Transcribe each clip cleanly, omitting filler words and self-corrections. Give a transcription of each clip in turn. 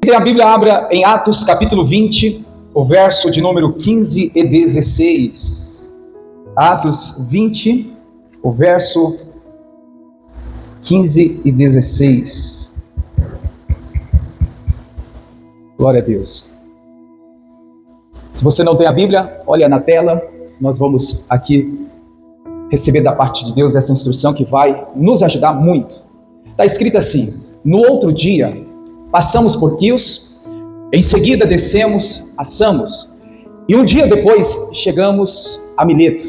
Tem a Bíblia, abra em Atos capítulo 20, o verso de número 15 e 16. Atos 20, o verso 15 e 16. Glória a Deus. Se você não tem a Bíblia, olha na tela, nós vamos aqui receber da parte de Deus essa instrução que vai nos ajudar muito. Está escrito assim: no outro dia, passamos por Quios, em seguida descemos a Samos, e um dia depois chegamos a Mileto.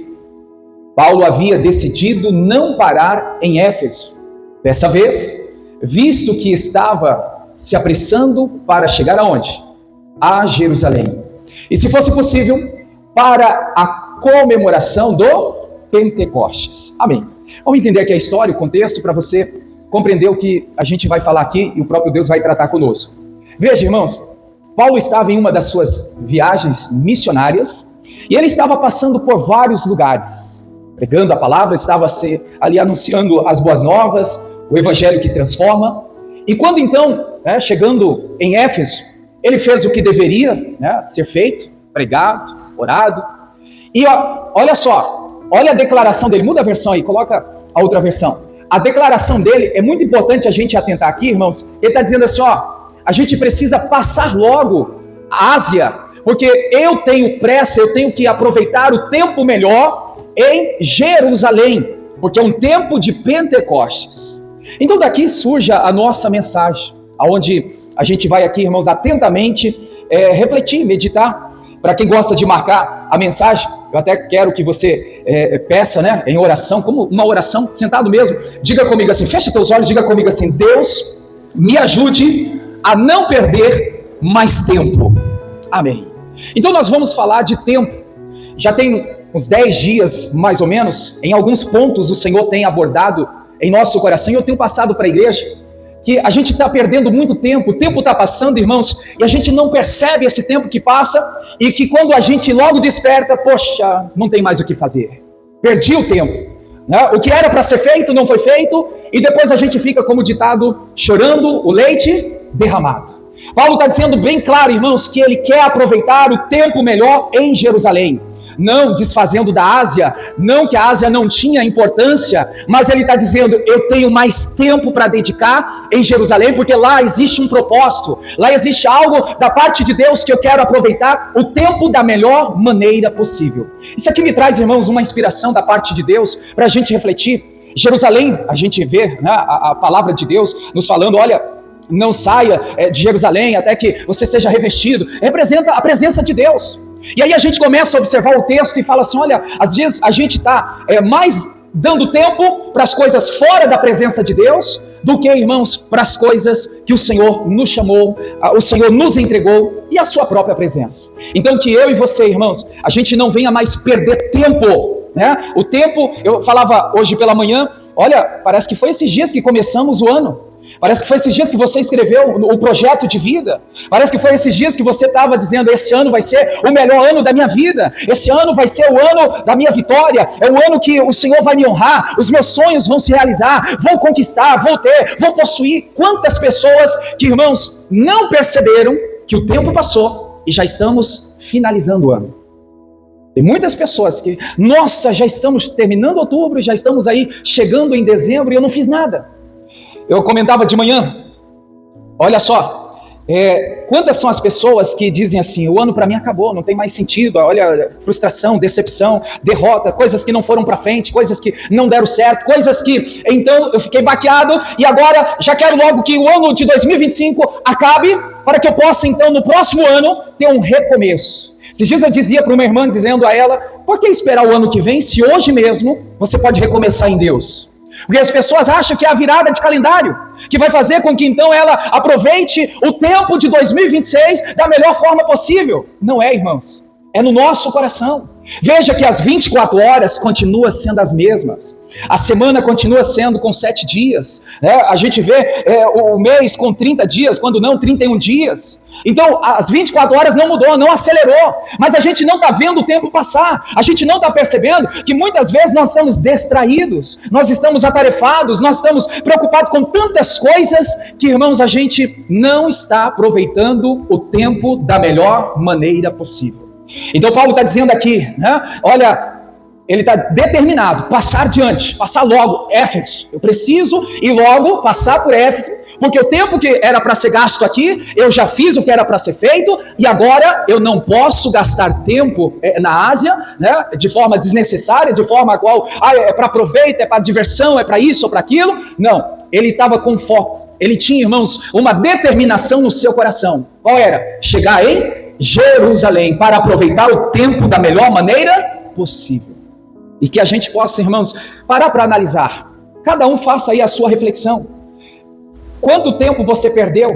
Paulo havia decidido não parar em Éfeso. Dessa vez, visto que estava se apressando para chegar aonde? A Jerusalém. E se fosse possível, para a comemoração do Pentecostes. Amém. Vamos entender aqui a história, o contexto, para você compreender o que a gente vai falar aqui e o próprio Deus vai tratar conosco. Veja, irmãos, Paulo estava em uma das suas viagens missionárias e ele estava passando por vários lugares, pregando a palavra, estava ali anunciando as boas novas, o evangelho que transforma. E quando então, chegando em Éfeso, ele fez o que deveria ser feito, pregado, orado. E olha só, olha a declaração dele, muda a versão aí, coloca a outra versão. A declaração dele é muito importante a gente atentar aqui, irmãos. Ele está dizendo assim, a gente precisa passar logo a Ásia, porque eu tenho pressa, eu tenho que aproveitar o tempo melhor em Jerusalém, porque é um tempo de Pentecostes. Então daqui surge a nossa mensagem, onde a gente vai aqui, irmãos, atentamente refletir, meditar. Para quem gosta de marcar a mensagem, eu até quero que você peça, em oração, como uma oração, sentado mesmo, diga comigo assim, fecha teus olhos, diga comigo assim: Deus, me ajude a não perder mais tempo. Amém. Então nós vamos falar de tempo. Já tem uns 10 dias, mais ou menos, em alguns pontos o Senhor tem abordado em nosso coração, e eu tenho passado para a igreja, que a gente está perdendo muito tempo, o tempo está passando, irmãos, e a gente não percebe esse tempo que passa, e que quando a gente logo desperta, poxa, não tem mais o que fazer, perdi o tempo, o que era para ser feito não foi feito, e depois a gente fica, como ditado, chorando o leite derramado. Paulo está dizendo bem claro, irmãos, que ele quer aproveitar o tempo melhor em Jerusalém. Não desfazendo da Ásia, não que a Ásia não tinha importância, mas ele está dizendo, eu tenho mais tempo para dedicar em Jerusalém, porque lá existe um propósito, lá existe algo da parte de Deus que eu quero aproveitar o tempo da melhor maneira possível. Isso aqui me traz, irmãos, uma inspiração da parte de Deus para a gente refletir. Jerusalém, a gente vê a palavra de Deus nos falando, olha, não saia de Jerusalém até que você seja revestido, representa a presença de Deus. E aí a gente começa a observar o texto e fala assim, olha, às vezes a gente está mais dando tempo para as coisas fora da presença de Deus, do que, irmãos, para as coisas que o Senhor nos chamou, o Senhor nos entregou e a sua própria presença. Então que eu e você, irmãos, a gente não venha mais perder tempo, o tempo, eu falava hoje pela manhã, olha, parece que foi esses dias que começamos o ano. Parece que foi esses dias que você escreveu o projeto de vida. Parece que foi esses dias que você estava dizendo, esse ano vai ser o melhor ano da minha vida, esse ano vai ser o ano da minha vitória, é o ano que o Senhor vai me honrar, os meus sonhos vão se realizar, vou conquistar, vou ter, vou possuir. Quantas pessoas que, irmãos, não perceberam que o tempo passou e já estamos finalizando o ano. Tem muitas pessoas que, nossa, já estamos terminando outubro, já estamos aí chegando em dezembro e eu não fiz nada. Eu comentava de manhã, olha só, quantas são as pessoas que dizem assim, o ano para mim acabou, não tem mais sentido, olha, frustração, decepção, derrota, coisas que não foram para frente, coisas que não deram certo, coisas que, então, eu fiquei baqueado e agora já quero logo que o ano de 2025 acabe, para que eu possa, então, no próximo ano, ter um recomeço. Esses dias eu dizia para uma irmã, dizendo a ela, por que esperar o ano que vem, se hoje mesmo você pode recomeçar em Deus? Porque as pessoas acham que é a virada de calendário, que vai fazer com que então ela aproveite o tempo de 2026 da melhor forma possível. Não é, irmãos. É no nosso coração. Veja que as 24 horas continuam sendo as mesmas. A semana continua sendo com 7 dias. A gente vê o mês com 30 dias, quando não 31 dias. Então, as 24 horas não mudou, não acelerou. Mas a gente não está vendo o tempo passar. A gente não está percebendo que muitas vezes nós estamos distraídos. Nós estamos atarefados, nós estamos preocupados com tantas coisas que, irmãos, a gente não está aproveitando o tempo da melhor maneira possível. Então Paulo está dizendo aqui, olha, ele está determinado, passar adiante, passar logo, Éfeso, eu preciso ir logo, passar por Éfeso, porque o tempo que era para ser gasto aqui, eu já fiz o que era para ser feito, e agora eu não posso gastar tempo na Ásia, de forma desnecessária, de forma a qual, é para proveito, é para diversão, é para isso ou para aquilo, não, ele estava com foco, ele tinha, irmãos, uma determinação no seu coração, qual era? Chegar em Jerusalém, para aproveitar o tempo da melhor maneira possível. E que a gente possa, irmãos, parar para analisar. Cada um faça aí a sua reflexão. Quanto tempo você perdeu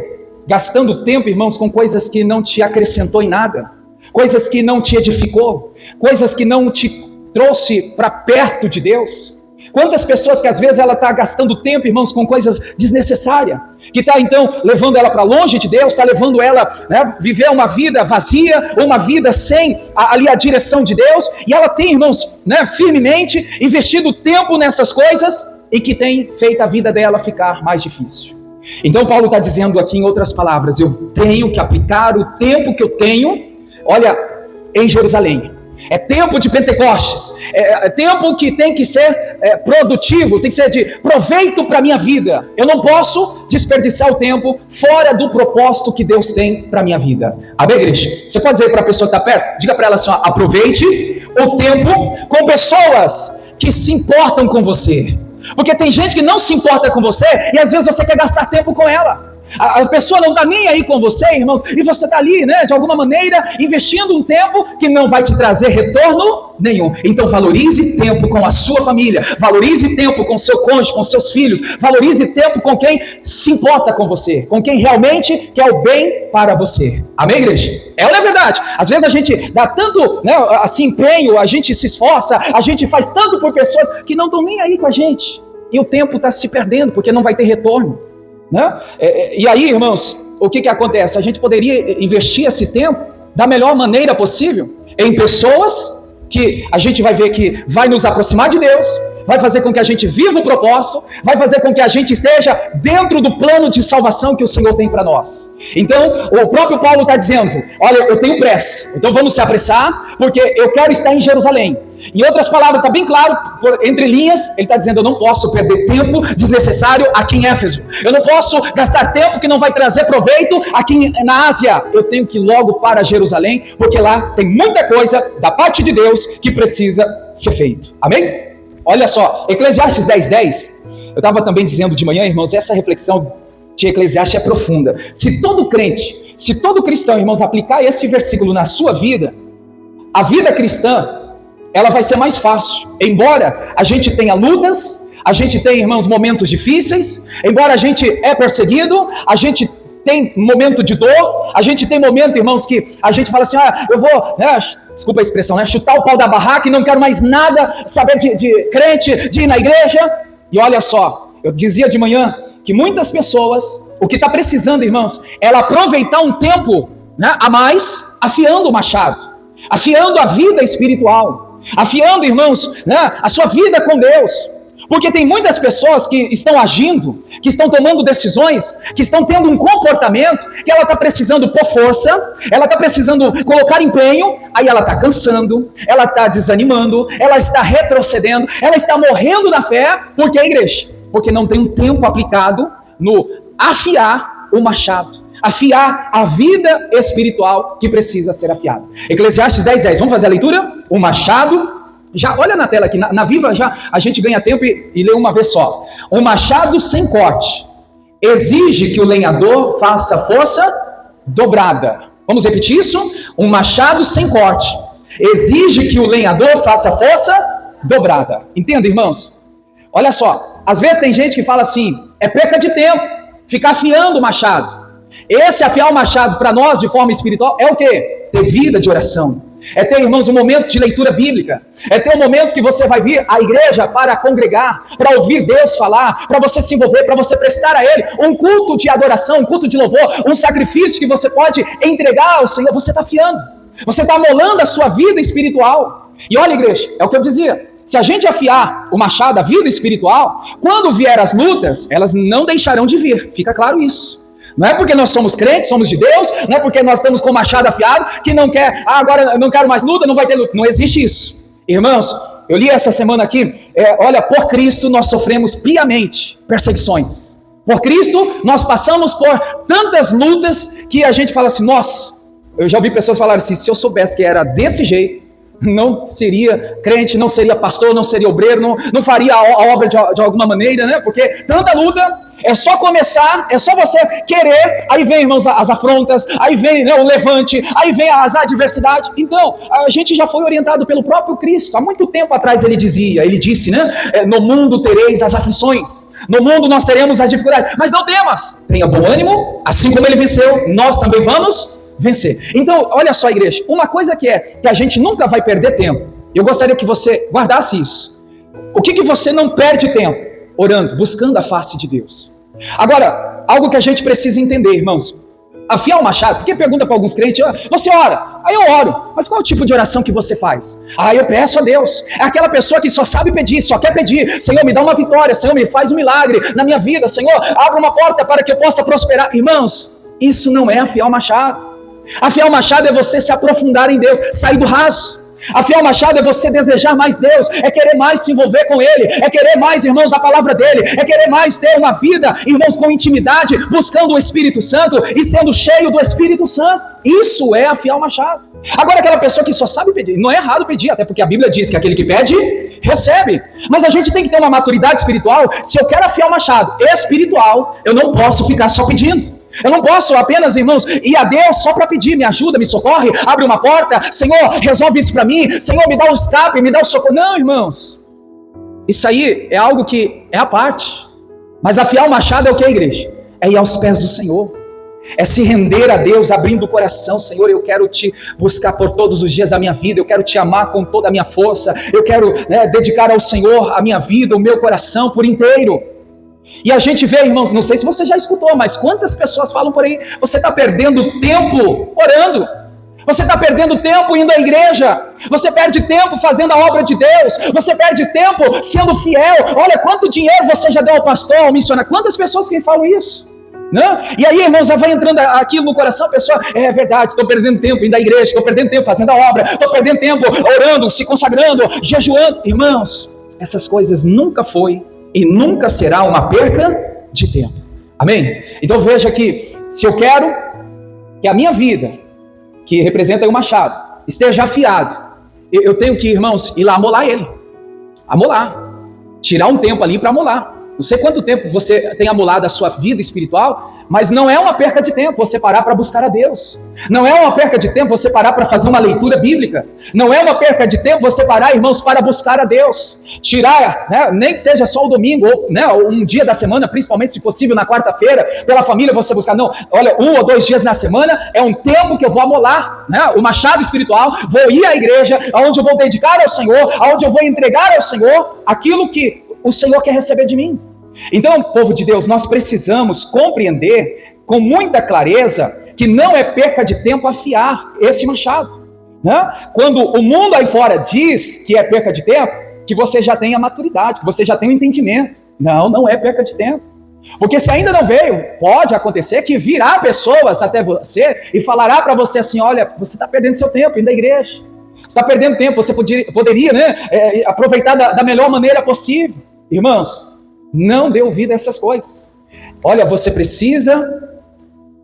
gastando tempo, irmãos, com coisas que não te acrescentou em nada? Coisas que não te edificou? Coisas que não te trouxe para perto de Deus? Quantas pessoas que às vezes ela está gastando tempo, irmãos, com coisas desnecessárias, que está então levando ela para longe de Deus, está levando ela a viver uma vida vazia, uma vida sem ali a direção de Deus, e ela tem, irmãos, firmemente investido tempo nessas coisas, e que tem feito a vida dela ficar mais difícil. Então Paulo está dizendo aqui, em outras palavras, eu tenho que aplicar o tempo que eu tenho, olha, em Jerusalém. É tempo de Pentecostes, é tempo que tem que ser produtivo, tem que ser de proveito para a minha vida. Eu não posso desperdiçar o tempo fora do propósito que Deus tem para a minha vida. Amém, igreja? Você pode dizer para a pessoa que está perto? Diga para ela assim, aproveite o tempo com pessoas que se importam com você. Porque tem gente que não se importa com você e às vezes você quer gastar tempo com ela. A pessoa não está nem aí com você, irmãos, e você está ali, de alguma maneira, investindo um tempo que não vai te trazer retorno nenhum. Então valorize tempo com a sua família, valorize tempo com seu cônjuge, com seus filhos, valorize tempo com quem se importa com você, com quem realmente quer o bem para você. Amém, igreja? É ou não é verdade? Às vezes a gente dá tanto assim, empenho, a gente se esforça, a gente faz tanto por pessoas que não estão nem aí com a gente, e o tempo está se perdendo, porque não vai ter retorno. E aí, irmãos, o que acontece? A gente poderia investir esse tempo da melhor maneira possível em pessoas que a gente vai ver que vai nos aproximar de Deus, vai fazer com que a gente viva o propósito, vai fazer com que a gente esteja dentro do plano de salvação que o Senhor tem para nós. Então, o próprio Paulo está dizendo, olha, eu tenho pressa, então vamos se apressar, porque eu quero estar em Jerusalém. Em outras palavras, está bem claro, entre linhas, ele está dizendo, eu não posso perder tempo desnecessário aqui em Éfeso, eu não posso gastar tempo que não vai trazer proveito aqui na Ásia, eu tenho que ir logo para Jerusalém, porque lá tem muita coisa da parte de Deus que precisa ser feito. Amém? Olha só, Eclesiastes 10:10, eu estava também dizendo de manhã, irmãos, essa reflexão de Eclesiastes é profunda. Se todo crente, se todo cristão, irmãos, aplicar esse versículo na sua vida, a vida cristã, ela vai ser mais fácil. Embora a gente tenha lutas, a gente tenha, irmãos, momentos difíceis, embora a gente é perseguido, a gente tem momento de dor, a gente tem momento, irmãos, que a gente fala assim, eu vou, desculpa a expressão, chutar o pau da barraca e não quero mais nada saber de crente, de ir na igreja. E olha só, eu dizia de manhã que muitas pessoas, o que está precisando, irmãos, é ela aproveitar um tempo a mais, afiando o machado, afiando a vida espiritual, afiando, irmãos, a sua vida com Deus. Porque tem muitas pessoas que estão agindo, que estão tomando decisões, que estão tendo um comportamento que ela está precisando pôr força, ela está precisando colocar empenho, aí ela está cansando, ela está desanimando, ela está retrocedendo, ela está morrendo na fé. Por que, igreja? Porque não tem um tempo aplicado no afiar o machado, afiar a vida espiritual que precisa ser afiada. Eclesiastes 10:10, vamos fazer a leitura? O machado... Já olha na tela aqui, na Viva já a gente ganha tempo e lê uma vez só. Um machado sem corte exige que o lenhador faça força dobrada. Vamos repetir isso? Um machado sem corte exige que o lenhador faça força dobrada. Entenda, irmãos? Olha só, às vezes tem gente que fala assim, é perca de tempo, ficar afiando o machado. Esse afiar o machado para nós de forma espiritual é o quê? Ter vida de oração. É ter, irmãos, um momento de leitura bíblica. É ter um momento que você vai vir à igreja para congregar, para ouvir Deus falar, para você se envolver, para você prestar a Ele um culto de adoração, um culto de louvor, um sacrifício que você pode entregar ao Senhor. Você está fiando, você está amolando a sua vida espiritual. E olha, igreja, é o que eu dizia. Se a gente afiar o machado, a vida espiritual, quando vier as lutas, elas não deixarão de vir. Fica claro isso. Não é porque nós somos crentes, somos de Deus, não é porque nós estamos com o machado afiado, que não quer, agora eu não quero mais luta, não vai ter luta. Não existe isso. Irmãos, eu li essa semana aqui, olha, por Cristo nós sofremos piamente perseguições. Por Cristo nós passamos por tantas lutas que a gente fala assim, nossa, eu já ouvi pessoas falarem assim, se eu soubesse que era desse jeito, não seria crente, não seria pastor, não seria obreiro, não faria a obra de alguma maneira, né? Porque tanta luta, é só começar, é só você querer, aí vem, irmãos, as afrontas, aí vem, né, o levante, aí vem as adversidades. Então, a gente já foi orientado pelo próprio Cristo. Há muito tempo atrás ele disse, né? No mundo tereis as aflições, no mundo nós teremos as dificuldades, mas não temas, tenha bom ânimo, assim como ele venceu, nós também vamos vencer. Então, olha só, igreja, uma coisa que a gente nunca vai perder tempo, eu gostaria que você guardasse isso. O que você não perde tempo? Orando, buscando a face de Deus. Agora, algo que a gente precisa entender, irmãos, afiar o machado, porque pergunta para alguns crentes, você ora? Aí eu oro, mas qual é o tipo de oração que você faz? Eu peço a Deus. É aquela pessoa que só sabe pedir, só quer pedir, Senhor, me dá uma vitória, Senhor, me faz um milagre na minha vida, Senhor, abre uma porta para que eu possa prosperar. Irmãos, isso não é afiar o machado. Afiar o machado é você se aprofundar em Deus, sair do raso. Afiar o machado é você desejar mais Deus, é querer mais se envolver com Ele, é querer mais, irmãos, a palavra dEle, é querer mais ter uma vida, irmãos, com intimidade, buscando o Espírito Santo e sendo cheio do Espírito Santo. Isso é afiar o machado. Agora, aquela pessoa que só sabe pedir, não é errado pedir, até porque a Bíblia diz que aquele que pede, recebe. Mas a gente tem que ter uma maturidade espiritual. Se eu quero afiar o machado espiritual, eu não posso ficar só pedindo. Eu não posso apenas, irmãos, ir a Deus só para pedir, me ajuda, me socorre, abre uma porta, Senhor, resolve isso para mim, Senhor, me dá um escape, me dá um socorro. Não, irmãos, isso aí é algo que é a parte. Mas afiar o machado é o que, igreja? É ir aos pés do Senhor, é se render a Deus, abrindo o coração. Senhor, eu quero te buscar por todos os dias da minha vida, eu quero te amar com toda a minha força, eu quero, dedicar ao Senhor a minha vida, o meu coração por inteiro. E a gente vê, irmãos, não sei se você já escutou, mas quantas pessoas falam por aí, você está perdendo tempo orando, você está perdendo tempo indo à igreja, você perde tempo fazendo a obra de Deus, você perde tempo sendo fiel. Olha quanto dinheiro você já deu ao pastor, ao missionário. Quantas pessoas que falam isso? Não? E aí, irmãos, já vai entrando aquilo no coração, a pessoa, é verdade, estou perdendo tempo indo à igreja, estou perdendo tempo fazendo a obra, estou perdendo tempo orando, se consagrando, jejuando. Irmãos, essas coisas nunca foi e nunca será uma perca de tempo. Amém? Então veja que, se eu quero que a minha vida, que representa aí o machado, esteja afiado, eu tenho que, irmãos, ir lá amolar ele. Amolar. Tirar um tempo ali para amolar. Não sei quanto tempo você tem amolado a sua vida espiritual, mas não é uma perca de tempo você parar para buscar a Deus. Não é uma perca de tempo você parar para fazer uma leitura bíblica. Não é uma perca de tempo você parar, irmãos, para buscar a Deus. Tirar, nem que seja só o domingo, ou um dia da semana, principalmente se possível na quarta-feira, pela família você buscar. Não, olha, 1 ou 2 dias na semana é um tempo que eu vou amolar, o machado espiritual, vou ir à igreja, onde eu vou dedicar ao Senhor, onde eu vou entregar ao Senhor aquilo que o Senhor quer receber de mim. Então, povo de Deus, nós precisamos compreender com muita clareza que não é perca de tempo afiar esse machado, Quando o mundo aí fora diz que é perca de tempo, que você já tem a maturidade, que você já tem o entendimento. Não é perca de tempo. Porque se ainda não veio, pode acontecer que virá pessoas até você e falará para você assim, olha, você está perdendo seu tempo indo à igreja. Você está perdendo tempo, você poderia aproveitar da melhor maneira possível. Irmãos, não dê ouvido a essas coisas. Olha, você precisa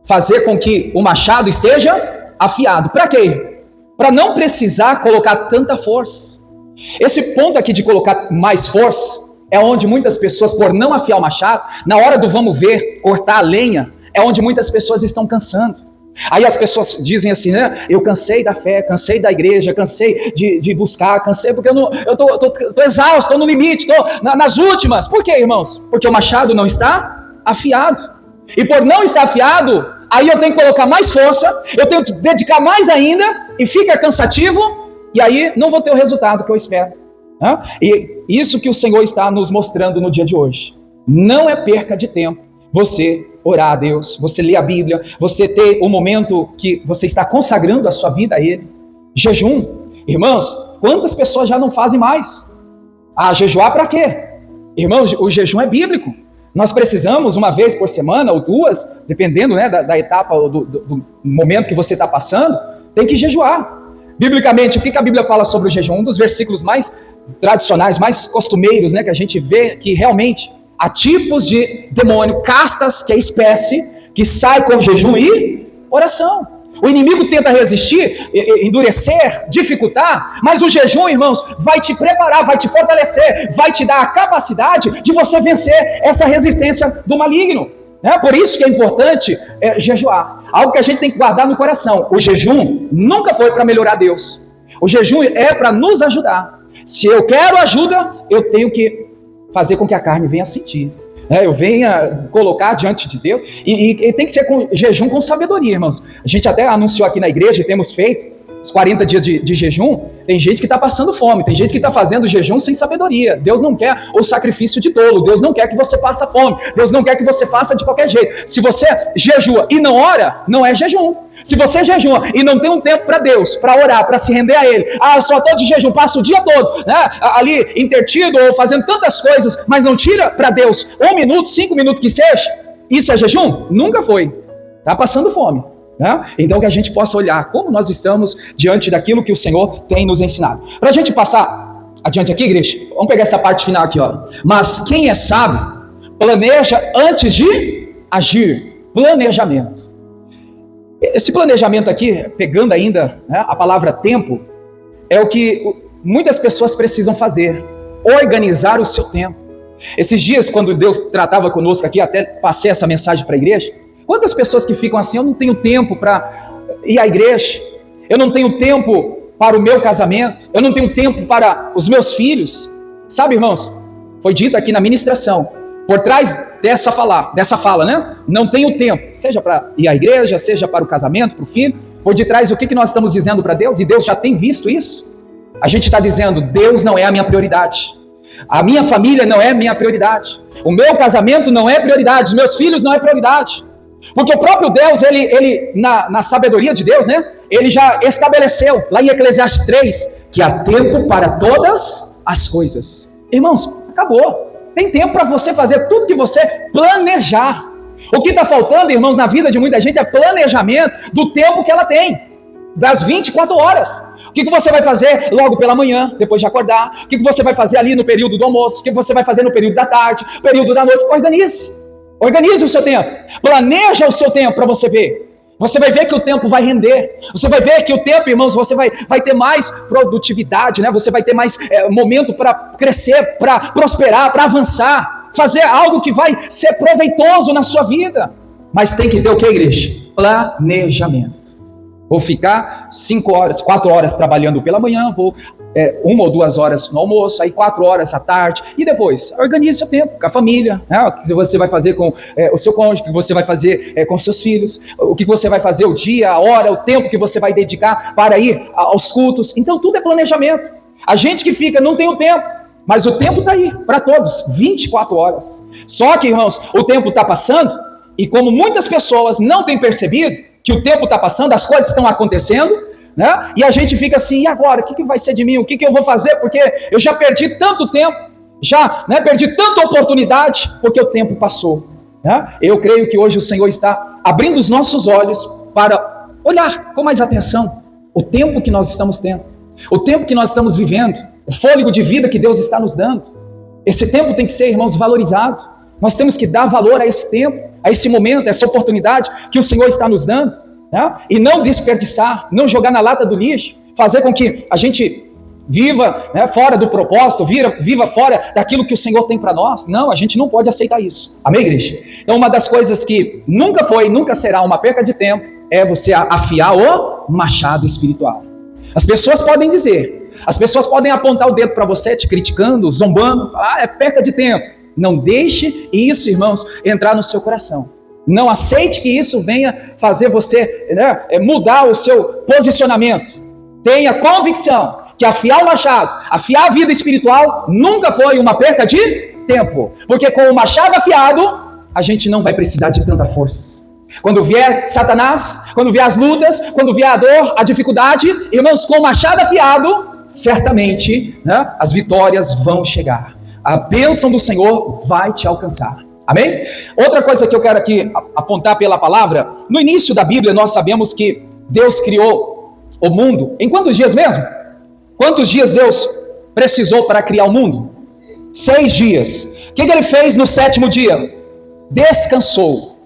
fazer com que o machado esteja afiado. Para quê? Para não precisar colocar tanta força. Esse ponto aqui de colocar mais força é onde muitas pessoas, por não afiar o machado, na hora do vamos ver, cortar a lenha, é onde muitas pessoas estão cansando. Aí as pessoas dizem assim, eu cansei da fé, cansei da igreja, cansei de buscar, cansei porque eu tô exausto, estou no limite, estou nas últimas. Por quê, irmãos? Porque o machado não está afiado. E por não estar afiado, aí eu tenho que colocar mais força, eu tenho que dedicar mais ainda, e fica cansativo, e aí não vou ter o resultado que eu espero. E isso que o Senhor está nos mostrando no dia de hoje. Não é perca de tempo você orar a Deus, você ler a Bíblia, você ter um momento que você está consagrando a sua vida a Ele. Jejum, irmãos, quantas pessoas já não fazem mais? Jejuar para quê? Irmãos, o jejum é bíblico. Nós precisamos, uma vez por semana ou duas, dependendo, né, da etapa, do momento que você está passando, tem que jejuar. Biblicamente, o que a Bíblia fala sobre o jejum? Um dos versículos mais tradicionais, mais costumeiros, né, que a gente vê que realmente há tipos de demônio, castas, que é espécie, que sai com jejum e oração. O inimigo tenta resistir, endurecer, dificultar, mas o jejum, irmãos, vai te preparar, vai te fortalecer, vai te dar a capacidade de você vencer essa resistência do maligno. Por isso que é importante jejuar. Algo que a gente tem que guardar no coração. O jejum nunca foi para melhorar Deus. O jejum é para nos ajudar. Se eu quero ajuda, eu tenho que fazer com que a carne venha sentir. Eu venha colocar diante de Deus, e tem que ser com jejum com sabedoria, irmãos. A gente até anunciou aqui na igreja, e temos feito os 40 dias de jejum. Tem gente que está passando fome, tem gente que está fazendo jejum sem sabedoria. Deus não quer o sacrifício de tolo, Deus não quer que você passe fome, Deus não quer que você faça de qualquer jeito. Se você jejua e não ora, não é jejum. Se você jejua e não tem um tempo para Deus, para orar, para se render a Ele, eu só estou de jejum, passo o dia todo, né, ali intertido ou fazendo tantas coisas, mas não tira para Deus 1 minuto, 5 minutos que seja, isso é jejum? Nunca foi. Está passando fome. Então que a gente possa olhar como nós estamos diante daquilo que o Senhor tem nos ensinado. Para a gente passar adiante aqui, igreja, vamos pegar essa parte final aqui, ó. Mas quem é sábio, planeja antes de agir. Planejamento. Esse planejamento aqui, pegando ainda, né, a palavra tempo, é o que muitas pessoas precisam fazer. Organizar o seu tempo. Esses dias, quando Deus tratava conosco aqui, até passei essa mensagem para a igreja. Quantas pessoas que ficam assim, eu não tenho tempo para ir à igreja, eu não tenho tempo para o meu casamento, eu não tenho tempo para os meus filhos. Sabe, irmãos, foi dito aqui na ministração, por trás dessa fala, né? Não tenho tempo, seja para ir à igreja, seja para o casamento, para o filho. Por detrás, o que nós estamos dizendo para Deus? E Deus já tem visto isso. A gente está dizendo, Deus não é a minha prioridade. A minha família não é a minha prioridade. O meu casamento não é prioridade. Os meus filhos não é prioridade. Porque o próprio Deus, ele na sabedoria de Deus, né? Ele já estabeleceu, lá em Eclesiastes 3, que há tempo para todas as coisas. Irmãos, acabou. Tem tempo para você fazer tudo que você planejar. O que está faltando, irmãos, na vida de muita gente é planejamento do tempo que ela tem. Das 24 horas. O que você vai fazer logo pela manhã, depois de acordar? O que você vai fazer ali no período do almoço? O que você vai fazer no período da tarde, período da noite? Organize o seu tempo, planeja o seu tempo para você ver. Você vai ver que o tempo vai render. Você vai ver que o tempo, irmãos, você vai ter mais produtividade, né? Você vai ter mais momento para crescer, para prosperar, para avançar, fazer algo que vai ser proveitoso na sua vida. Mas tem que ter o que, igreja? Planejamento. Vou ficar 5 horas, 4 horas trabalhando pela manhã, vou 1 ou 2 horas no almoço, aí 4 horas à tarde, e depois, organize seu tempo com a família, né? O que você vai fazer com o seu cônjuge, o que você vai fazer com seus filhos, o que você vai fazer o dia, a hora, o tempo que você vai dedicar para ir aos cultos. Então tudo é planejamento. A gente que fica não tem o tempo, mas o tempo está aí, para todos, 24 horas. Só que, irmãos, o tempo está passando, e como muitas pessoas não têm percebido que o tempo está passando, as coisas estão acontecendo, né? E a gente fica assim, e agora? O que vai ser de mim? O que eu vou fazer? Porque eu já perdi tanto tempo, já, né, perdi tanta oportunidade, porque o tempo passou. Né? Eu creio que hoje o Senhor está abrindo os nossos olhos para olhar com mais atenção o tempo que nós estamos tendo, o tempo que nós estamos vivendo, o fôlego de vida que Deus está nos dando. Esse tempo tem que ser, irmãos, valorizado. Nós temos que dar valor a esse tempo, a esse momento, a essa oportunidade que o Senhor está nos dando, né? E não desperdiçar, não jogar na lata do lixo, fazer com que a gente viva, né, fora do propósito, viva fora daquilo que o Senhor tem para nós. Não, a gente não pode aceitar isso. Amém, igreja? Então, uma das coisas que nunca foi, nunca será uma perca de tempo é você afiar o machado espiritual. As pessoas podem dizer, as pessoas podem apontar o dedo para você, te criticando, zombando, falar, é perca de tempo. Não deixe isso, irmãos, entrar no seu coração. Não aceite que isso venha fazer você, né, mudar o seu posicionamento. Tenha convicção que afiar o machado, afiar a vida espiritual, nunca foi uma perca de tempo. Porque com o machado afiado, a gente não vai precisar de tanta força. Quando vier Satanás, quando vier as lutas, quando vier a dor, a dificuldade, irmãos, com o machado afiado, certamente, né, as vitórias vão chegar. A bênção do Senhor vai te alcançar. Amém? Outra coisa que eu quero aqui apontar pela palavra, no início da Bíblia nós sabemos que Deus criou o mundo. Em quantos dias mesmo? Quantos dias Deus precisou para criar o mundo? 6 dias. O que ele fez no 7º dia? Descansou.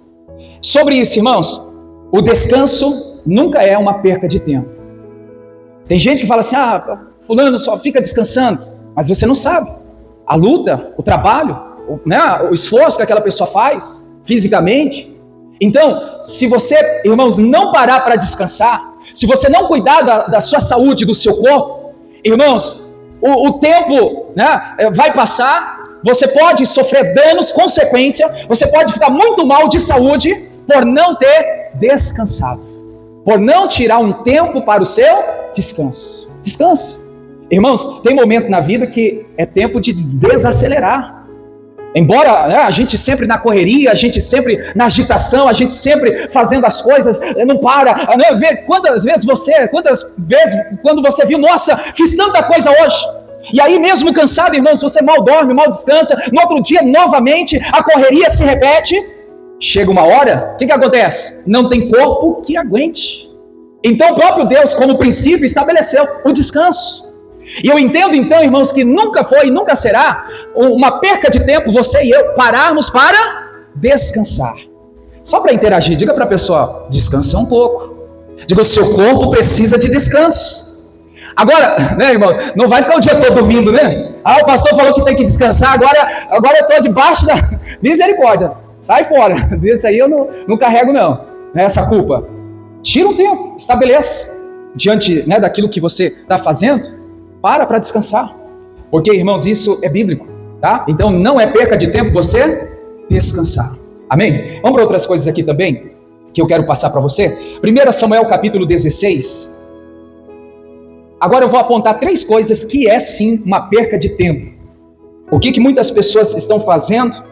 Sobre isso, irmãos, o descanso nunca é uma perca de tempo. Tem gente que fala assim, fulano só fica descansando, mas você não sabe. A luta, o trabalho, o esforço que aquela pessoa faz, fisicamente. Então, se você, irmãos, não parar para descansar, se você não cuidar da sua saúde, do seu corpo, irmãos, o tempo, né, vai passar, você pode sofrer danos, consequência, você pode ficar muito mal de saúde por não ter descansado, por não tirar um tempo para o seu descanso. Descanse. Irmãos, tem momento na vida que é tempo de desacelerar. Embora, né, a gente sempre na correria, a gente sempre na agitação, a gente sempre fazendo as coisas, não para, né, vê quantas vezes quando você viu, nossa, fiz tanta coisa hoje. E aí mesmo cansado, irmãos, você mal dorme, mal descansa, no outro dia novamente a correria se repete. Chega uma hora, o que acontece? Não tem corpo que aguente. Então o próprio Deus, como princípio, estabeleceu o descanso. E eu entendo então, irmãos, que nunca foi e nunca será uma perca de tempo você e eu pararmos para descansar. Só para interagir, diga para a pessoa, descansa um pouco. Diga, o seu corpo precisa de descanso. Agora, né, irmãos, não vai ficar o dia todo dormindo, né? O pastor falou que tem que descansar, agora eu estou debaixo da misericórdia. Sai fora, desse aí eu não carrego não, essa culpa. Tira um tempo, estabeleça, diante, né, daquilo que você está fazendo, para descansar. Porque, irmãos, isso é bíblico, tá? Então não é perca de tempo você descansar. Amém? Vamos para outras coisas aqui também, que eu quero passar para você. 1 Samuel capítulo 16. Agora eu vou apontar 3 coisas que é sim uma perca de tempo. O que muitas pessoas estão fazendo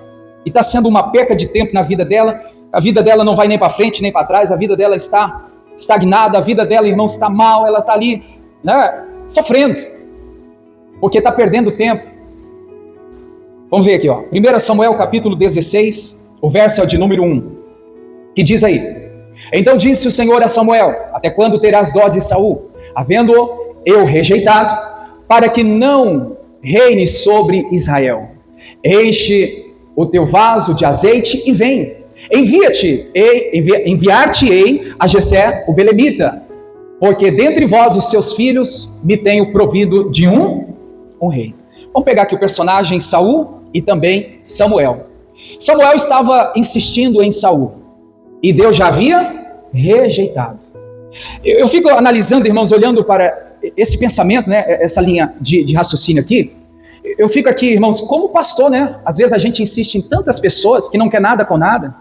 e está sendo uma perca de tempo na vida dela. A vida dela não vai nem para frente, nem para trás. A vida dela está estagnada. A vida dela, irmãos, está mal. Ela está ali, né, sofrendo, porque está perdendo tempo. Vamos ver aqui, ó. 1 Samuel capítulo 16, o verso é o de número 1, que diz aí: Então disse o Senhor a Samuel: Até quando terás dó de Saul, havendo-o eu rejeitado, para que não reine sobre Israel? Enche o teu vaso de azeite e vem. Enviar-te-ei a Jessé o belemita, porque dentre vós os seus filhos me tenho provido de um rei. Vamos pegar aqui o personagem Saul e também Samuel. Samuel estava insistindo em Saul e Deus já havia rejeitado. Eu fico analisando, irmãos, olhando para esse pensamento, né, essa linha de raciocínio aqui. Eu fico aqui, irmãos, como pastor, né? Às vezes a gente insiste em tantas pessoas que não quer nada com nada.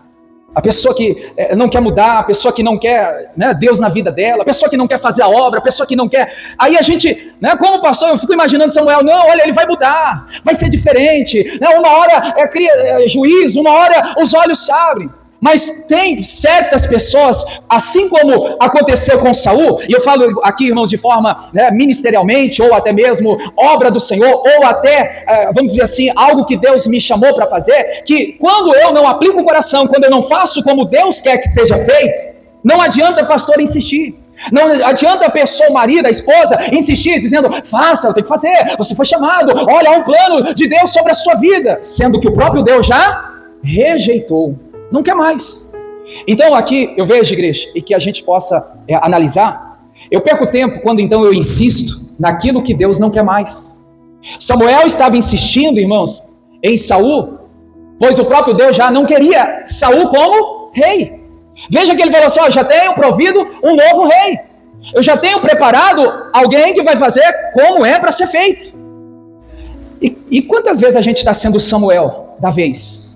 A pessoa que não quer mudar, a pessoa que não quer, né, Deus na vida dela, a pessoa que não quer fazer a obra, a pessoa que não quer. Aí a gente, né, como pastor, eu fico imaginando Samuel, não, olha, ele vai mudar, vai ser diferente. Né, uma hora cria juízo, uma hora os olhos se abrem. Mas tem certas pessoas, assim como aconteceu com Saul, e eu falo aqui, irmãos, de forma, né, ministerialmente, ou até mesmo obra do Senhor, ou até, vamos dizer assim, algo que Deus me chamou para fazer, que quando eu não aplico o coração, quando eu não faço como Deus quer que seja feito, não adianta pastor insistir. Não adianta a pessoa, o marido, a esposa, insistir, dizendo, faça, tem que fazer, você foi chamado, olha, há um plano de Deus sobre a sua vida, sendo que o próprio Deus já rejeitou. Não quer mais. Então aqui eu vejo, igreja, e que a gente possa analisar, eu perco tempo quando então eu insisto naquilo que Deus não quer mais. Samuel estava insistindo, irmãos, em Saul, pois o próprio Deus já não queria Saul como rei. Veja que ele falou assim, já tenho provido um novo rei, eu já tenho preparado alguém que vai fazer como é para ser feito. E quantas vezes a gente está sendo Samuel da vez?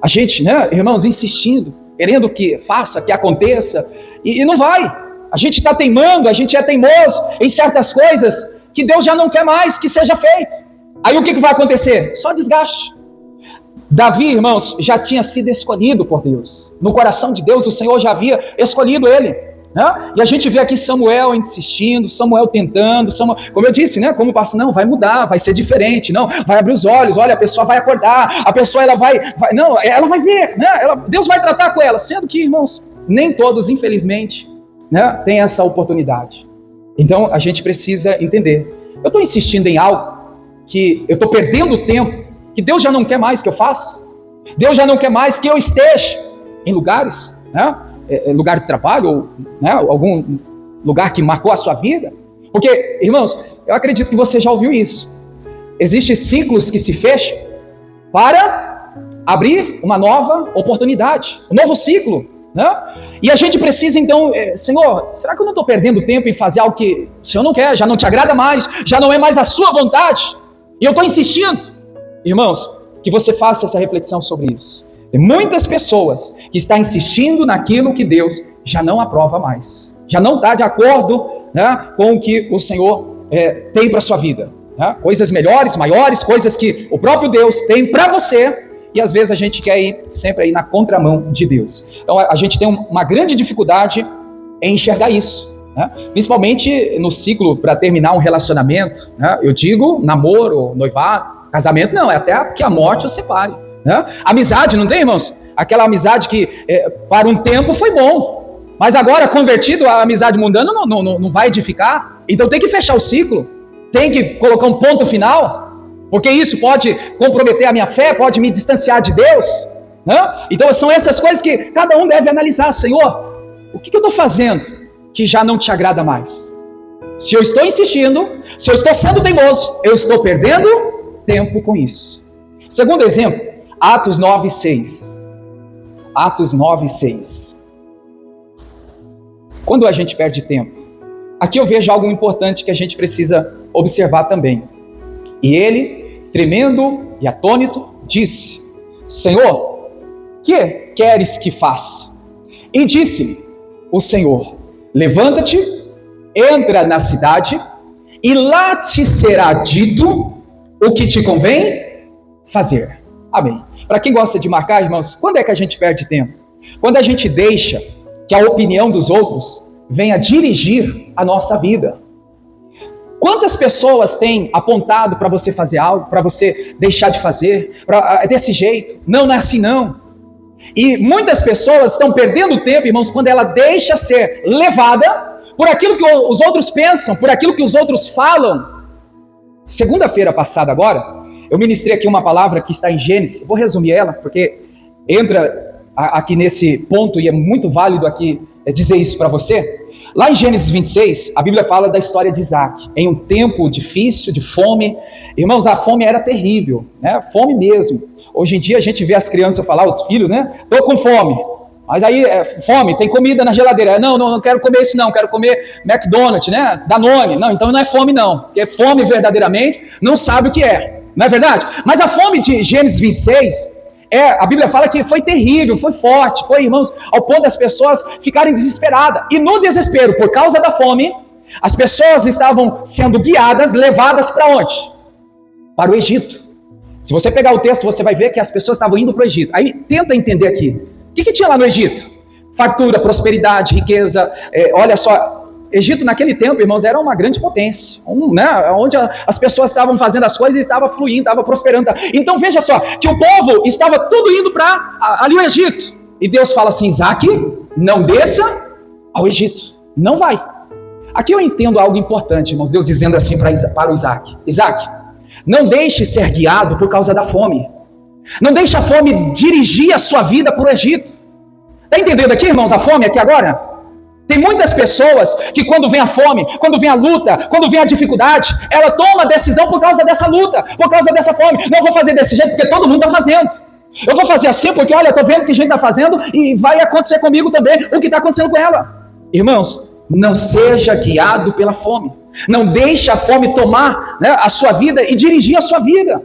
A gente, né, irmãos, insistindo, querendo que faça, que aconteça, e não vai. A gente está teimando, a gente é teimoso em certas coisas que Deus já não quer mais que seja feito. Aí o que vai acontecer? Só desgaste. Davi, irmãos, já tinha sido escolhido por Deus. No coração de Deus, o Senhor já havia escolhido ele, né? E a gente vê aqui Samuel insistindo, Samuel tentando, como eu disse, né? Como o pastor, não, vai mudar, vai ser diferente, não, vai abrir os olhos, olha, a pessoa vai acordar, a pessoa ela vai ver, né? Deus vai tratar com ela, sendo que, irmãos, nem todos, infelizmente, né, têm essa oportunidade. Então, a gente precisa entender, eu estou insistindo em algo que eu estou perdendo tempo, que Deus já não quer mais que eu faça, Deus já não quer mais que eu esteja em lugares, né? Lugar de trabalho, ou né, algum lugar que marcou a sua vida, porque, irmãos, eu acredito que você já ouviu isso, existem ciclos que se fecham para abrir uma nova oportunidade, um novo ciclo, né? E a gente precisa então, Senhor, será que eu não estou perdendo tempo em fazer algo que o Senhor não quer, já não te agrada mais, já não é mais a sua vontade, e eu estou insistindo? Irmãos, que você faça essa reflexão sobre isso. Tem muitas pessoas que estão insistindo naquilo que Deus já não aprova mais, já não está de acordo, né, com o que o Senhor tem para a sua vida, né? Coisas melhores, maiores, coisas que o próprio Deus tem para você, e às vezes a gente quer ir sempre aí na contramão de Deus. Então a gente tem uma grande dificuldade em enxergar isso, né? Principalmente no ciclo para terminar um relacionamento, né? Eu digo namoro, noivado, casamento não, é até que a morte os separe, né? Amizade, não tem, irmãos? Aquela amizade que para um tempo foi bom, mas agora convertido, a amizade mundana não vai edificar, então tem que fechar o ciclo, tem que colocar um ponto final, porque isso pode comprometer a minha fé, pode me distanciar de Deus, né? Então são essas coisas que cada um deve analisar. Senhor, o que eu estou fazendo que já não te agrada mais? Se eu estou insistindo, se eu estou sendo teimoso, eu estou perdendo tempo com isso. Segundo exemplo, Atos 9:6. Atos 9:6. Quando a gente perde tempo, aqui eu vejo algo importante que a gente precisa observar também. E ele, tremendo e atônito, disse: Senhor, que queres que faça? E disse-lhe o Senhor: levanta-te, entra na cidade, e lá te será dito o que te convém fazer. Amém. Para quem gosta de marcar, irmãos, quando é que a gente perde tempo? Quando a gente deixa que a opinião dos outros venha dirigir a nossa vida. Quantas pessoas têm apontado para você fazer algo, para você deixar de fazer, é desse jeito, não é assim não. E muitas pessoas estão perdendo tempo, irmãos, quando ela deixa ser levada por aquilo que os outros pensam, por aquilo que os outros falam. Segunda-feira passada agora, eu ministrei aqui uma palavra que está em Gênesis, vou resumir ela, porque entra aqui nesse ponto e é muito válido aqui dizer isso para você. Lá em Gênesis 26, a Bíblia fala da história de Isaac, em um tempo difícil, de fome. Irmãos, a fome era terrível, né? Fome mesmo. Hoje em dia a gente vê as crianças falar, os filhos, né? Tô com fome. Mas aí, fome, tem comida na geladeira. Não quero comer isso não, quero comer McDonald's, né? Danone. Não, então não é fome não, porque fome verdadeiramente não sabe o que é, não é verdade? Mas a fome de Gênesis 26, a Bíblia fala que foi terrível, foi forte, foi, irmãos, ao ponto das pessoas ficarem desesperadas. E no desespero, por causa da fome, as pessoas estavam sendo guiadas, levadas para onde? Para o Egito. Se você pegar o texto, você vai ver que as pessoas estavam indo para o Egito. Aí tenta entender aqui. O que tinha lá no Egito? Fartura, prosperidade, riqueza. Olha só, Egito naquele tempo, irmãos, era uma grande potência, né? Onde as pessoas estavam fazendo as coisas e estava fluindo, estava prosperando. Então veja só, que o povo estava tudo indo para ali o Egito. E Deus fala assim: Isaac, não desça ao Egito, não vai. Aqui eu entendo algo importante, irmãos, Deus dizendo assim para o Isaac: Isaac, não deixe ser guiado por causa da fome. Não deixe a fome dirigir a sua vida para o Egito. Está entendendo aqui, irmãos, a fome aqui agora? Tem muitas pessoas que quando vem a fome, quando vem a luta, quando vem a dificuldade, ela toma a decisão por causa dessa luta, por causa dessa fome. Não vou fazer desse jeito porque todo mundo está fazendo. Eu vou fazer assim porque, olha, eu estou vendo que gente está fazendo e vai acontecer comigo também o que está acontecendo com ela. Irmãos, não seja guiado pela fome. Não deixe a fome tomar, né, a sua vida e dirigir a sua vida.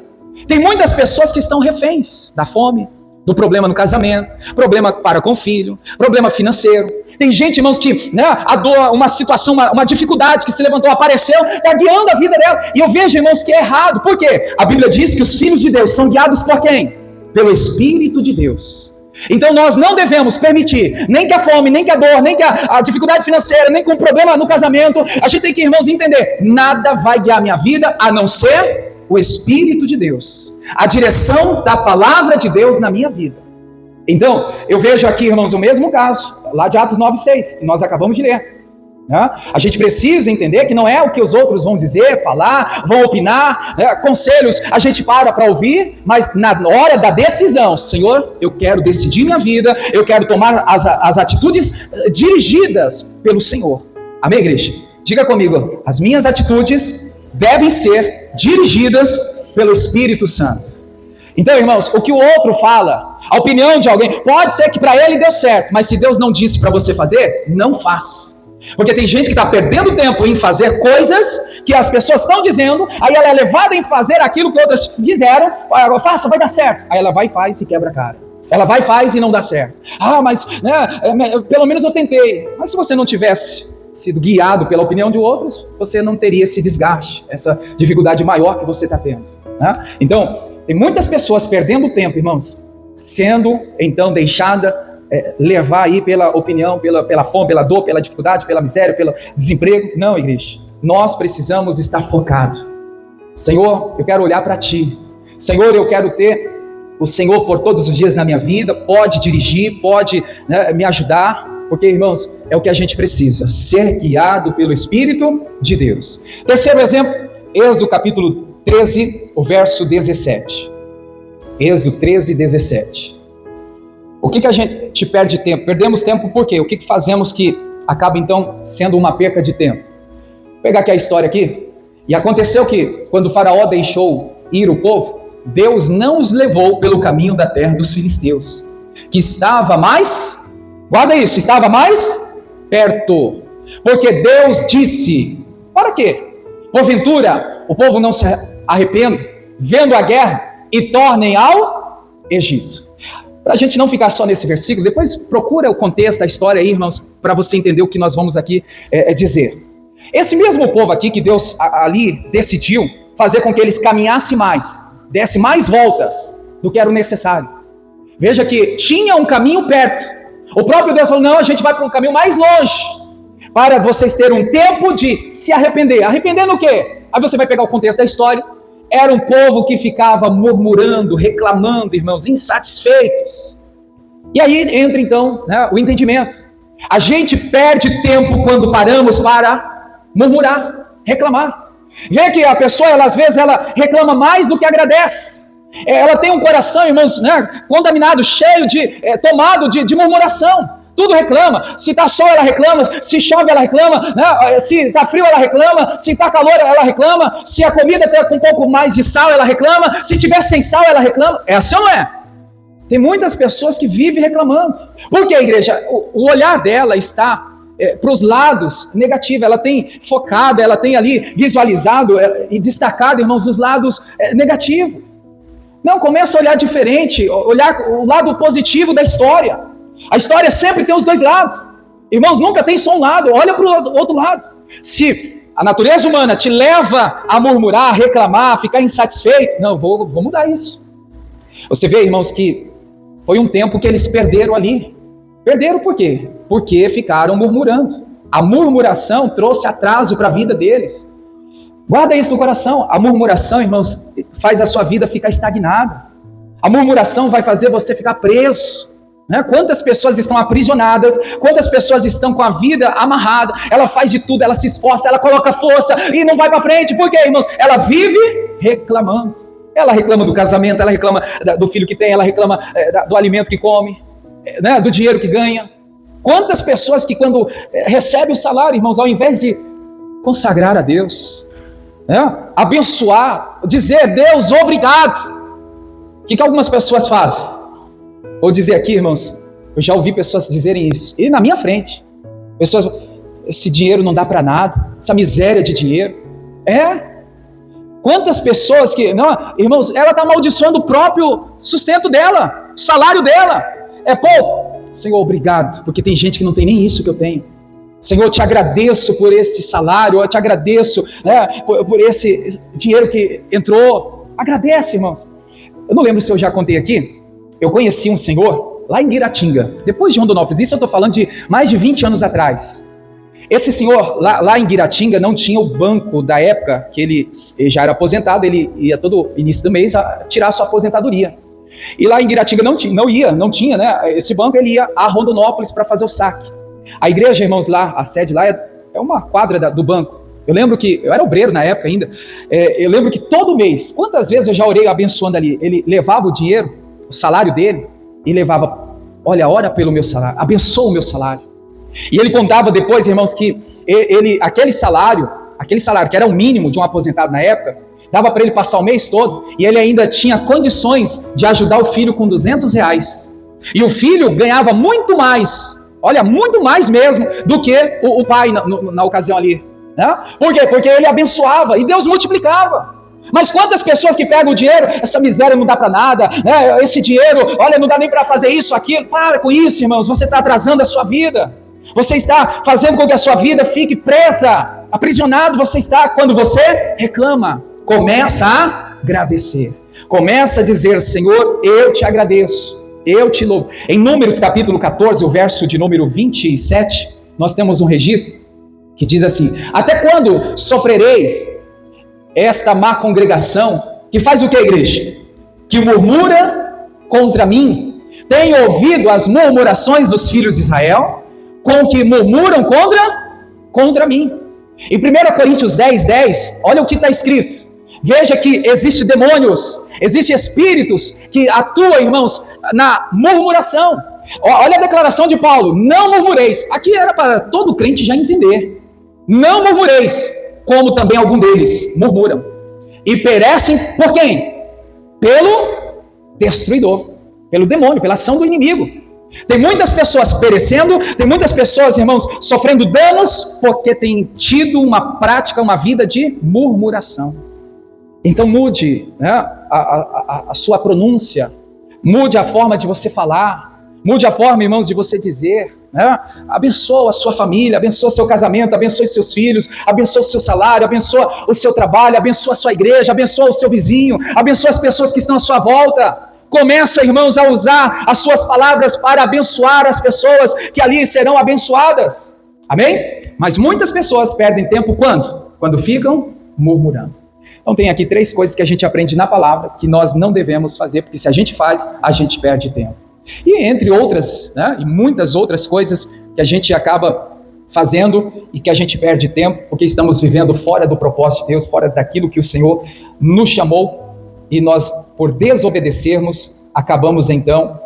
Tem muitas pessoas que estão reféns da fome, do problema no casamento, problema para com o filho, problema financeiro. Tem gente, irmãos, que a dor, uma situação, uma dificuldade que se levantou, apareceu, está guiando a vida dela. E eu vejo, irmãos, que é errado. Por quê? A Bíblia diz que os filhos de Deus são guiados por quem? Pelo Espírito de Deus. Então nós não devemos permitir, nem que a fome, nem que a dor, nem que a dificuldade financeira, nem que um problema no casamento, a gente tem que, irmãos, entender, nada vai guiar a minha vida a não ser o Espírito de Deus, a direção da palavra de Deus na minha vida. Então, eu vejo aqui, irmãos, o mesmo caso, lá de Atos 9:6, que nós acabamos de ler. A gente precisa entender que não é o que os outros vão dizer, falar, vão opinar, conselhos a gente para ouvir, mas na hora da decisão, Senhor, eu quero decidir minha vida, eu quero tomar as atitudes dirigidas pelo Senhor. Amém, igreja? Diga comigo, as minhas atitudes devem ser dirigidas pelo Espírito Santo. Então, irmãos, o que o outro fala, a opinião de alguém, pode ser que para ele deu certo, mas se Deus não disse para você fazer, não faça. Porque tem gente que está perdendo tempo em fazer coisas que as pessoas estão dizendo, aí ela é levada em fazer aquilo que outras fizeram, faça, vai dar certo. Aí ela vai e faz e quebra a cara. Ela vai e faz e não dá certo. Mas pelo menos eu tentei. Mas se você não tivesse sido guiado pela opinião de outros, você não teria esse desgaste, essa dificuldade maior que você está tendo. Então, tem muitas pessoas perdendo tempo, irmãos, sendo então deixada levar aí pela opinião, pela fome, pela dor, pela dificuldade, pela miséria, pelo desemprego. Não, igreja, nós precisamos estar focados. Senhor, eu quero olhar para Ti. Senhor, eu quero ter o Senhor por todos os dias na minha vida, pode dirigir, pode me ajudar, porque, irmãos, é o que a gente precisa, ser guiado pelo Espírito de Deus. Terceiro exemplo, Êxodo capítulo 13, o verso 17. Êxodo 13, 17. O que a gente perde tempo? Perdemos tempo por quê? O que fazemos que acaba então sendo uma perca de tempo? Vou pegar aqui a história aqui. E aconteceu que quando o faraó deixou ir o povo, Deus não os levou pelo caminho da terra dos filisteus, que estava mais, guarda isso, estava mais perto. Porque Deus disse, para quê? Porventura o povo não se arrependa, vendo a guerra, e tornem ao Egito. Para a gente não ficar só nesse versículo, depois procura o contexto, a história aí, irmãos, para você entender o que nós vamos aqui dizer. Esse mesmo povo aqui que Deus ali decidiu fazer com que eles caminhassem mais, desse mais voltas do que era o necessário. Veja que tinha um caminho perto. O próprio Deus falou, não, a gente vai para um caminho mais longe, para vocês terem um tempo de se arrepender. Arrepender no quê? Aí você vai pegar o contexto da história. Era um povo que ficava murmurando, reclamando, irmãos, insatisfeitos. E aí entra então o entendimento. A gente perde tempo quando paramos para murmurar, reclamar. Vê que a pessoa, às vezes, ela reclama mais do que agradece. Ela tem um coração, irmãos, contaminado, cheio tomado de murmuração. Tudo reclama, se está sol ela reclama, se chove ela reclama, se está frio ela reclama, se está calor ela reclama, se a comida está com um pouco mais de sal ela reclama, se tiver sem sal ela reclama. É assim ou não é? Tem muitas pessoas que vivem reclamando. Por que, igreja? O olhar dela está para os lados negativos, ela tem focado, ela tem ali visualizado e destacado, irmãos, os lados negativos. Não, começa a olhar diferente, olhar o lado positivo da história. A história sempre tem os dois lados. Irmãos, nunca tem só um lado, olha para o outro lado. Se a natureza humana te leva a murmurar, a reclamar, a ficar insatisfeito, não, vou mudar isso. Você vê, irmãos, que foi um tempo que eles perderam ali. Perderam por quê? Porque ficaram murmurando. A murmuração trouxe atraso para a vida deles. Guarda isso no coração. A murmuração, irmãos, faz a sua vida ficar estagnada. A murmuração vai fazer você ficar preso. Quantas pessoas estão aprisionadas, quantas pessoas estão com a vida amarrada, ela faz de tudo, ela se esforça, ela coloca força e não vai para frente. Por quê, irmãos? Ela vive reclamando. Ela reclama do casamento, ela reclama do filho que tem, ela reclama do alimento que come, do dinheiro que ganha. Quantas pessoas que quando recebem o salário, irmãos, ao invés de consagrar a Deus, abençoar, dizer Deus obrigado, o que algumas pessoas fazem? Vou dizer aqui, irmãos, eu já ouvi pessoas dizerem isso, e na minha frente, pessoas, esse dinheiro não dá para nada, essa miséria de dinheiro, quantas pessoas que, não, irmãos, ela está amaldiçoando o próprio sustento dela, o salário dela é pouco. Senhor, obrigado, porque tem gente que não tem nem isso que eu tenho. Senhor, eu te agradeço por este salário, eu te agradeço, né, por esse dinheiro que entrou. Agradece, irmãos. Eu não lembro se eu já contei aqui, eu conheci um senhor lá em Guiratinga, depois de Rondonópolis, isso eu estou falando de mais de 20 anos atrás. Esse senhor lá em Guiratinga não tinha o banco da época, que ele já era aposentado, ele ia todo início do mês tirar a sua aposentadoria. E lá em Guiratinga não tinha, né, esse banco, ele ia a Rondonópolis para fazer o saque. A igreja, irmãos, lá, a sede lá é uma quadra do banco. Eu lembro que, eu era obreiro na época ainda, eu lembro que todo mês, quantas vezes eu já orei abençoando ali, ele levava o dinheiro, o salário dele, e levava, olha, ora pelo meu salário, abençoa o meu salário. E ele contava depois, irmãos, que aquele salário que era o mínimo de um aposentado na época, dava para ele passar o mês todo, e ele ainda tinha condições de ajudar o filho com R$200. E o filho ganhava muito mais, olha, muito mais mesmo, do que o pai na ocasião ali. Né? Por quê? Porque ele abençoava, e Deus multiplicava. Mas quantas pessoas que pegam o dinheiro, essa miséria não dá para nada, né? Esse dinheiro, olha, não dá nem para fazer isso, aquilo. Para com isso, irmãos, você está atrasando a sua vida. Você está fazendo com que a sua vida fique presa, aprisionado você está. Quando você reclama, começa a agradecer. Começa a dizer, Senhor, eu te agradeço, eu te louvo. Em Números capítulo 14, o verso de número 27, nós temos um registro que diz assim: até quando sofrereis esta má congregação, que faz o que, igreja? Que murmura contra mim. Tenho ouvido as murmurações dos filhos de Israel, com que murmuram contra mim. Em 1 Coríntios 10, olha o que está escrito. Veja que existem demônios, existem espíritos que atuam, irmãos, na murmuração. Olha a declaração de Paulo: não murmureis. Aqui era para todo crente já entender. Não murmureis, como também algum deles murmuram. E perecem por quem? Pelo destruidor, pelo demônio, pela ação do inimigo. Tem muitas pessoas perecendo, tem muitas pessoas, irmãos, sofrendo danos, porque têm tido uma prática, uma vida de murmuração. Então mude, né, a sua pronúncia, mude a forma de você falar, mude a forma, irmãos, de você dizer, né? Abençoa a sua família, abençoa o seu casamento, abençoa os seus filhos, abençoa o seu salário, abençoa o seu trabalho, abençoa a sua igreja, abençoa o seu vizinho, abençoa as pessoas que estão à sua volta. Começa, irmãos, a usar as suas palavras para abençoar as pessoas que ali serão abençoadas. Amém? Mas muitas pessoas perdem tempo quando? Quando ficam murmurando. Então tem aqui 3 coisas que a gente aprende na palavra que nós não devemos fazer, porque se a gente faz, a gente perde tempo. E entre outras, né, e muitas outras coisas que a gente acaba fazendo e que a gente perde tempo, porque estamos vivendo fora do propósito de Deus, fora daquilo que o Senhor nos chamou, e nós, por desobedecermos, acabamos então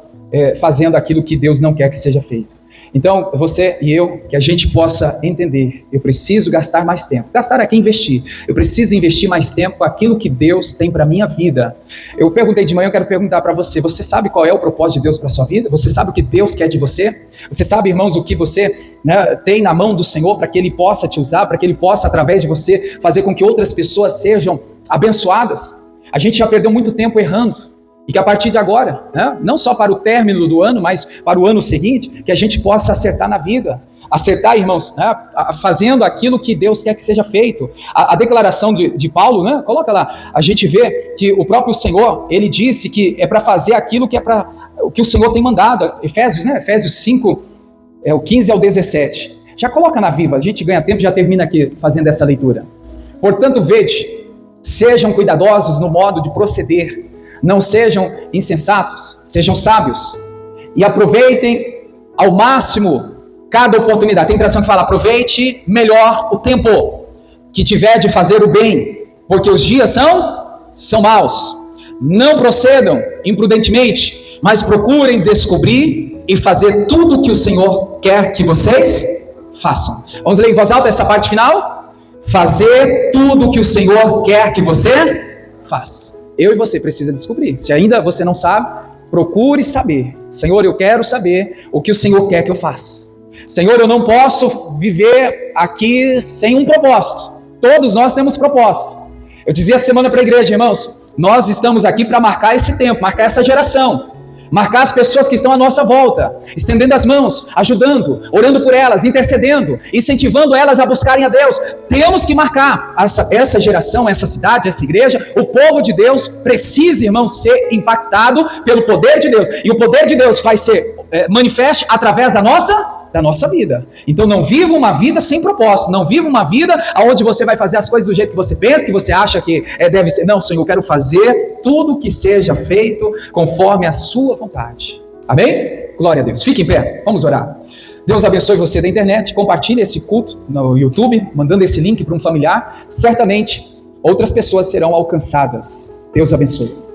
fazendo aquilo que Deus não quer que seja feito. Então, você e eu, que a gente possa entender, eu preciso gastar mais tempo. Gastar aqui, investir. Eu preciso investir mais tempo com aquilo que Deus tem para a minha vida. Eu perguntei de manhã, eu quero perguntar para você: você sabe qual é o propósito de Deus para a sua vida? Você sabe o que Deus quer de você? Você sabe, irmãos, o que você, né, tem na mão do Senhor para que Ele possa te usar, para que Ele possa, através de você, fazer com que outras pessoas sejam abençoadas? A gente já perdeu muito tempo errando. E que a partir de agora, né, não só para o término do ano, mas para o ano seguinte, que a gente possa acertar na vida. Acertar, irmãos, né, fazendo aquilo que Deus quer que seja feito. A declaração de Paulo, né, coloca lá, a gente vê que o próprio Senhor, ele disse que é para fazer aquilo que é para o que o Senhor tem mandado. Efésios, né, Efésios 5, o 15 ao 17. Já coloca na Viva, a gente ganha tempo, já termina aqui fazendo essa leitura. Portanto, vede, sejam cuidadosos no modo de proceder. Não sejam insensatos, sejam sábios. E aproveitem ao máximo cada oportunidade. Tem tradução que fala: aproveite melhor o tempo que tiver de fazer o bem, porque os dias são maus. Não procedam imprudentemente, mas procurem descobrir e fazer tudo o que o Senhor quer que vocês façam. Vamos ler em voz alta essa parte final? Fazer tudo o que o Senhor quer que você faça. Eu e você precisa descobrir. Se ainda você não sabe, procure saber. Senhor, eu quero saber o que o Senhor quer que eu faça. Senhor, eu não posso viver aqui sem um propósito. Todos nós temos propósito. Eu dizia essa semana para a igreja, irmãos, nós estamos aqui para marcar esse tempo, marcar essa geração. Marcar as pessoas que estão à nossa volta, estendendo as mãos, ajudando, orando por elas, intercedendo, incentivando elas a buscarem a Deus. Temos que marcar essa geração, essa cidade, essa igreja. O povo de Deus precisa, irmãos, ser impactado pelo poder de Deus. E o poder de Deus vai ser manifeste através da nossa vida. Então não viva uma vida sem propósito, não viva uma vida onde você vai fazer as coisas do jeito que você pensa, que você acha que deve ser. Não, Senhor, eu quero fazer tudo que seja feito conforme a sua vontade. Amém? Glória a Deus. Fique em pé, vamos orar. Deus abençoe você da internet, compartilhe esse culto no YouTube, mandando esse link para um familiar. Certamente outras pessoas serão alcançadas. Deus abençoe.